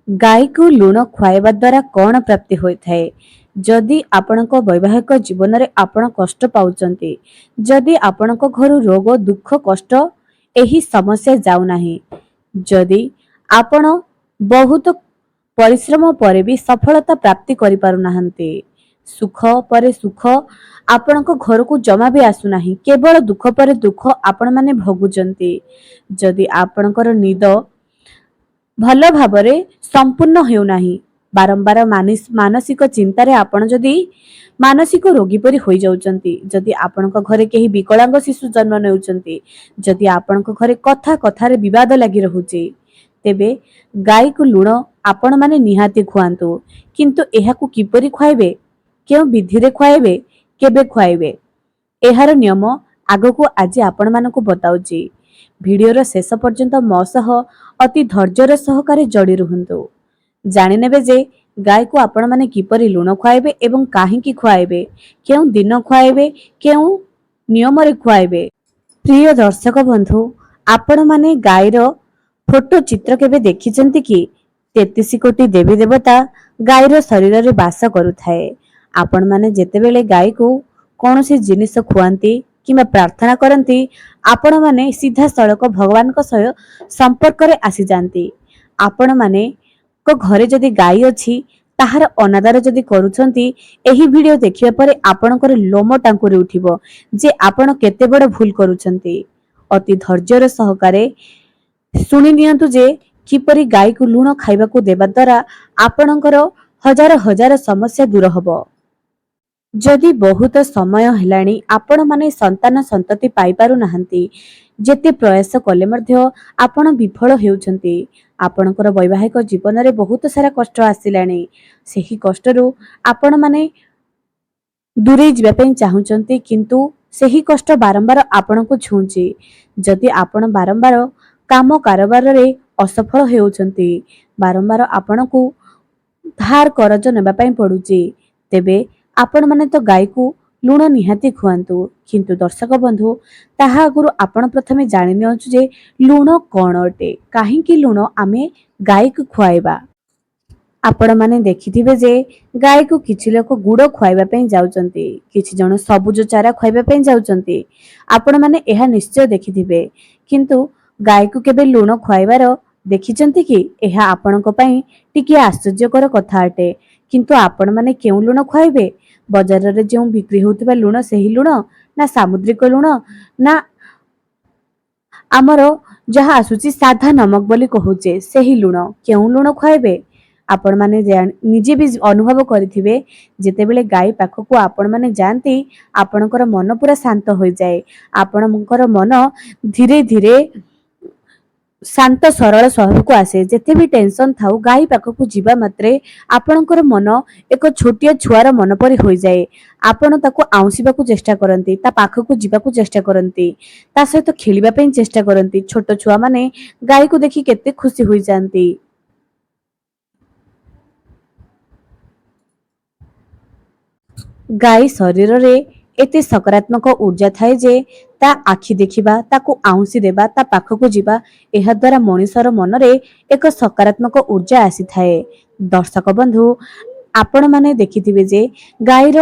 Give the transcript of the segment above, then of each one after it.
गाई को लुण खुआइबा द्वारा कौन प्राप्ति होता है? जदि आपणक वैवाहिक जीवन में आपण कष्ट पाउचंती, जदि आपणक घर रोग दुख कष्ट एही समस्या जाऊ नाही, जदि आपण बहुत परिश्रम पर भी सफलता प्राप्ति करि पारु नाहंती, सुख पर सुख आपणक घर को जमा भी आसु नाही, केवल दुख पर दुख आपण माने भोगुचंती, जदि आपणकर निद भल भाବରେ संपूर्ण हेउनाही, बारंबार मानसिक चिंतारे आपण जदि मानसिक रोगी परि होई जाउचंती, जदि आपणक घरे केही विकलांग शिशु जन्म नेउचंती, जदि आपणक घरे कथा कथारे विवाद लागि रहुची, तेबे गाई को लुण आपण माने निहाती खुआंतु। किंतु एहाकु किपरि खुआइबे, केउ विधि रे खुआइबे, केबे खुआइबे, एहार नियम आगको आज आपण मानकु बताउची। भिडियोर शेष पर्यंत मो सह अति धैर्यर सहकारे जड़ी रुहंतु। जानि नेबे जे गाय को आपण माने किपरि लुण खुआइबे एवं काहींकी खुआइबे, केउ दिन खुआइबे, केउ नियम रे खुआइबे। प्रिय दर्शक बंधु, आपण माने गायर फोटो चित्र केबे देखिचंती कि? 33 कोटी देवी देवता गायर शरीर रे वास करुथाए। आपण माने जेतेबेले गाय को कौनसी जिनिस खुआंती किंबा प्रार्थना करती, आपण माने सीधा सड़क भगवान को सह संपर्क रे आसी जाती। आपण माने को घरे जदि गाय अछि ताहार अनादर जदि करूछंती, एही वीडियो देखिबा परे आपणकर लोम टांकुरी उठिबो जे आपण केते बड़ भूल करूछंती। अति धैर्यर सहकारे सुनि नियंतु जे किपरि गाय को लुण खाइबा को देबा द्वारा आपणकर हजार हजार समस्या दूर हबो। जदि बहुत समय हेलाणी आपण माने संतान संतति पाई पारु नाहंती, जेते प्रयास कले मध्य आपण विफल हेउछंती, आपणकर वैवाहिक जीवन रे बहुत सारा कष्ट आसिलाणी, सेही कष्टरू आपण माने दूरे जिबा पई चाहुचंती, किंतु सेही कष्ट बारंबार आपण को छुंची। जदि आपण बारंबार काम कारोबार रे असफल हेउछंती, बारंबार आपण को धार करज नेबा पई पडुची, तेबे आपण माने तो गाय को लुण निहाती खुआंतु। किंतु दर्शक बंधु, ताहा आगुरु आपण प्रथमे जानि नियंतु जे लुण कौन अटे, काहींकी लुण आमे गाय को खुआइबा। आपण माने देखिथिबे जे गाय को किछि लोक गुड़ खुआइबा पई जाउचंती, किछि जण सबुज चारा खुआइबा पई जाउचंती। आपण माने एहा निश्चय देखिथिबे, किंतु गाय को केबे लुण खुआइबार देखिचंती कि? एहा आपणक पई टिके आश्चर्यकर कथा अटे। किंतु आपण माने केउ लुण खुआइबे? बजार रे जेउ बिक्री होउतबा लुण सेही लुण, ना सामुद्रिक लुण, ना आमर जहा आसुची साधा नमक बोली कहूचे सेही लुण? केउ लुण खुआइबे? आपण माने निजे भी अनुभव करिथिबे, जेतेबेले गाय पाखकु आपण माने जानती, आपणकर मन पूरा शांत होई जाए। आपणकर मन धीरे धीरे शांत सरल स्वभाव को आसे। जेते भी टेंशन थाउ गाय पाखकु जीवा मात्रे आपणकर मन एक छोटिया छुआर मन परि होई जाए। आपण ताको आउंसीबाकू चेष्टा करंती, ता पाखकु जीवाकू चेष्टा करंती, ता सहित खेलिबा पई चेष्टा करंती। छोट छुआ माने गाय को देखि केते खुशी होई जानती। गाय शरीर रे एते सकारात्मक ऊर्जा थाए जे ता आखि देखिबा, ताकू आउंसी देबा, ता पाखकु जीवा, एहा द्वारा मनुष्यर मन रे एक सकारात्मक ऊर्जा आसी थाए। दर्शक बंधु, आपण माने देखिथिबे जे गायर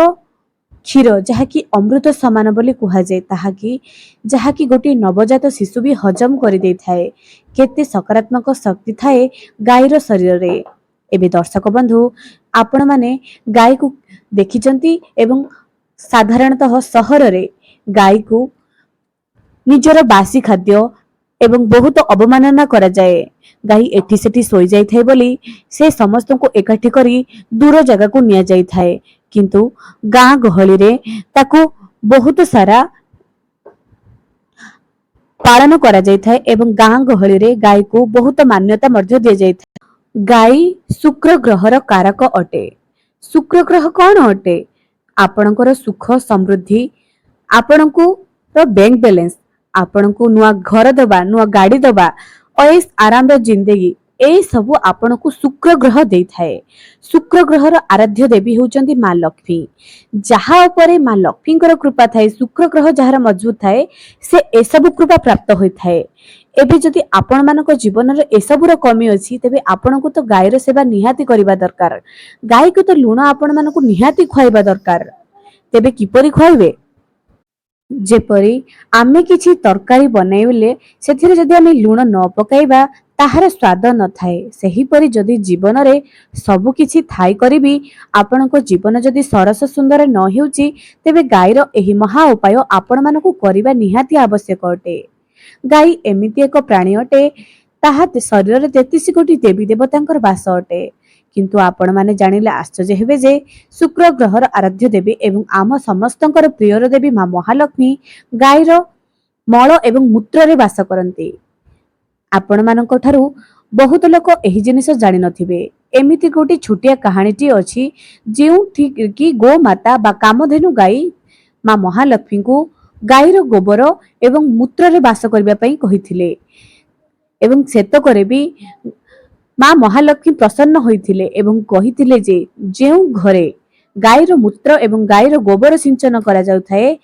क्षीर जहाँकि अमृत समान बोली कुहा जाए, ताहाकि जहाँकि गोटे नवजात शिशु भी हजम कर दे थाए। केते सकारात्मक शक्ति थाए गायर शरीर रे। एबे दर्शक बंधु, आपण माने गाय को देखिचंती एवं साधारणतः सहर रे गाय को निजर बासी खाद्य एवं बहुत अवमानना करा जाए। गाई एठी सेठी सोई जाई थाए बोली से समस्त को एकाठी करी दूर जगह को निया जाई थाए, किंतु गाँ गहली रे ताको बहुत सारा पालन करा जाई थाए एवं गाँ गहली रे गाय को बहुत मान्यता मध्य दिया जाई थाए। गाय शुक्र ग्रहर कारक अटे। शुक्र ग्रह कौन अटे? आपणकर सुख समृद्धि, आपणको बैंक बैलेंस, आपणको नुआ घर दबा, नुआ गाड़ी दबा, ऐश आराम जिंदगी, ए सबु आपणको शुक्र ग्रह दे थाए। शुक्र ग्रहर आराध्य देवी होचंती माँ लक्ष्मी। जहा उपरे माँ लक्ष्मीकर कृपा थाए, शुक्र ग्रह जहार मजबूत थाए, से ए सब कृपा प्राप्त होई थाए। एबे जदि आपण मानक जीवन रे एसबुर कमी अछि तेबे आपनको तो गायर सेवा निहाती करिबा दरकार। गाय को तो लुण आपण मानक निहाती खुआइबा दरकार। तेबे किपरि खुआइबे? जेपरि आमे किछि तरकारी बनाइले सेथिरे जदि आमे लुण न पकाइबा ताहार स्वाद न थाए। सेहीपरि जदि जीवन रे सब किछि थाई करिबी आपनको जीवन जदि सरस सुंदर न हेउची तेबे गायर एही महा उपाय आपण मानकु करिबा निहाती आवश्यक अटे। गाई एमिति एक प्राणी अटे ताहा शरीर 33 कोटी देवी देवतांकर बास अटे। किंतु आपण माने जानिले आश्चर्य हेबे जे शुक्र ग्रहर आराध्य देवी एवं आम समस्तंकर प्रियर देवी मां महालक्ष्मी गाईर मल एवं मूत्र रे बास करंती। आपण मानक ठारू बहुत लोक एही जिनिस जानि नथिबे। एमिति गोटी छुटिया कहानीटी अछि जेउ कि गो माता बा कामधेनु गाई मां महालक्ष्मी को गाईर गोबर एवं मूत्र रे बास करबा पई कहिथिले एवं सेतकरे भी मां महालक्ष्मी प्रसन्न होइथिले एवं कहिथिले जे जेउ घरे गाईर मूत्र एवं गाईर गोबर सिंचन करा जाउथाए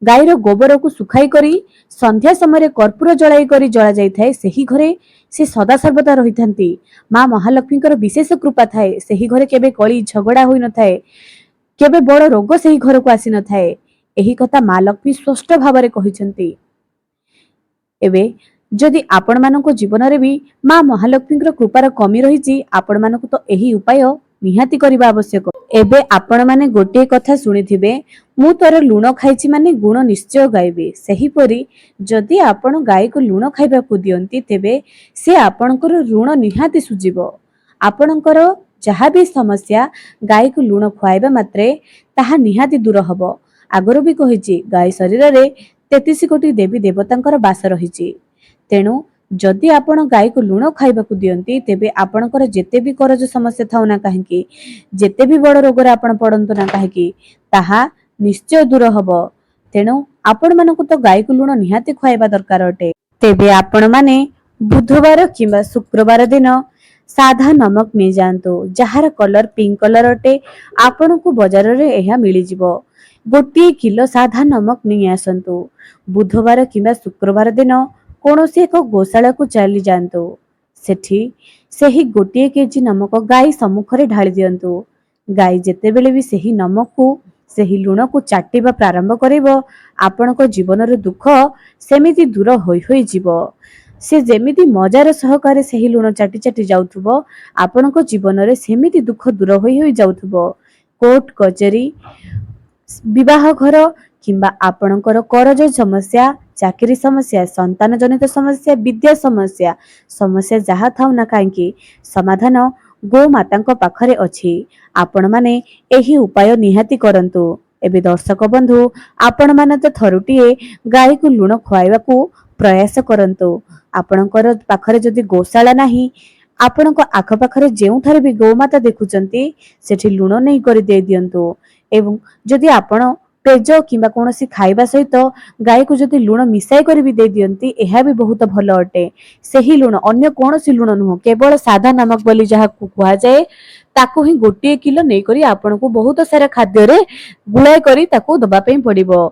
गाईर गोबर को सुखाई करी संध्या समय कर्पूर जलाई करी जला जाइथाए सेही घरे से सदा सर्वदा रहिथांती। मां महालक्ष्मीकर विशेष कृपा थाए सेही घरे केबे कली झगड़ा होई न थाए केबे बड़ रोग सेही घर को आसी न थाए। एही कथा मां लक्ष्मी स्पष्ट भाବରେ कहिसंती। एबे जदि आपण मानको जीवन रे भी मां महालक्ष्मीकर कृपार कमी रहिछि आपण मानको तो एही उपाय निहाती करिबा आवश्यक। एबे आपण माने गोटे कथा सुनिथिबे मु तोर लुण खाइछि माने गुण निश्चय गाइबे। सेही परी जदि आपण गाय को लुण खाइबा को दियंती तेबे से आपणकर ऋण निहाती सुजिबो। आपणकर जहा भी समस्या गाय को लुण खुआइबा मात्रे ताहा निहाती दूर हबो। आगरो भी कहिछि गाय शरीर रे 33 कोटी देवी देवतांकर बास रहिछि। तेणु जदि आपण गाय को लुण खाइबा को दियंती तेबे आपणकर जेते भी करज समस्या थाउ ना काहेकि जेते भी बड़ रोग रे आपण पड़ंतु ना काहेकि ताहा निश्चय दूर हबो। तेणु आपण मानको तो गाय को लुण निहाती खुआइबा दरकार अटे। तेबे आपण माने बुधवार किंबा शुक्रवार दिन साधा नमक नै जानतो जहार कलर पिंक कलर अटे आपण को बाजार रे एहा मिली जिवो। गोटे किलो साधा नमक नहीं आसतु। बुधवार किंबा शुक्रवार दिन कौनसी एक गोशाला को चली जातु सेठी सेही गोटे केजी नमक गाई सम्मुखरे ढाली दियंतु। गाई जेतेबेले भी सेही नमक को सेही लुण को चाटिबा प्रारंभ करिवो आपणक जीवन रे दुख सेमिति दूर होई होई जिवो। से जेमिति मजार सहकारे सेही लुण चाटी चाटी जाउथुबो आपणक जीवन रे सेमिति दुख दूर होई होई जाउथुबो। कोर्ट कचेरी विवाह घर किंबा आपणकर करज समस्या चाकरी समस्या संतान जनित समस्या विद्या समस्या समस्या जहा थाउ ना काहेकि समाधान गो मातांक पाखरे अछि। आपण माने एही उपाय निहाती करंतु। एबे दर्शक बंधु आपण माने तो थरुटिए गाय को लुण खुआइबा को प्रयास करंतु। आपणकर पाखरे जदि गोशाला नाही आपणक आख पाखरे जेउठारे भी गोमाता देखुचंती सेठी लुण नै करि दे दियंतु। एवं जदि आपण पेज किंबा कोनोसी खाइबा सहित गाय को जदि लुण मिसाई करी भी दे दियंती एहा भी बहुत भलो अटे। सेही लुण अन्य कोनोसी लुण नुह केवल साधा नमक बोली जहा कुहा जाए ताको ही गोटे किलो नै करी आपण को बहुत सारा खाद्य रे गुलाय करी ताको दबा पई पड़िबो।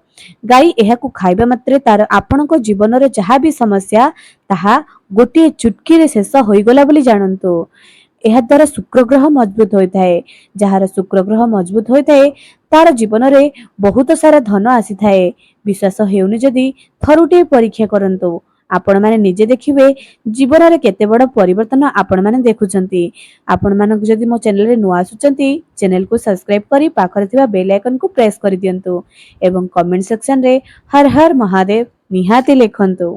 गाय एहा को खाइबा मात्रे तार आपण को जीवन रे जहा भी समस्या ताहा गोटे चुटकी रे शेष होई गला बोली जानंतु। एहा द्वारा शुक्र ग्रह मजबूत होई थाए। जहार शुक्र ग्रह मजबूत होई थाए तार जीवन रे बहुत सारा धन आसी थाए। विश्वास हेउनी जदि थरुटे परीक्षा करंतु आपण माने निजे देखिबे जीवन रे केते बड़ परिवर्तन आपण माने देखुचंती। आपण मानक जदि मो चैनल रे नुआ आसुचंती चैनल को सब्सक्राइब करी पाखरे थिबा बेल आइकन को प्रेस करि दियंतु एवं कमेंट सेक्शन रे हर हर महादेव निहाती लेखंतु।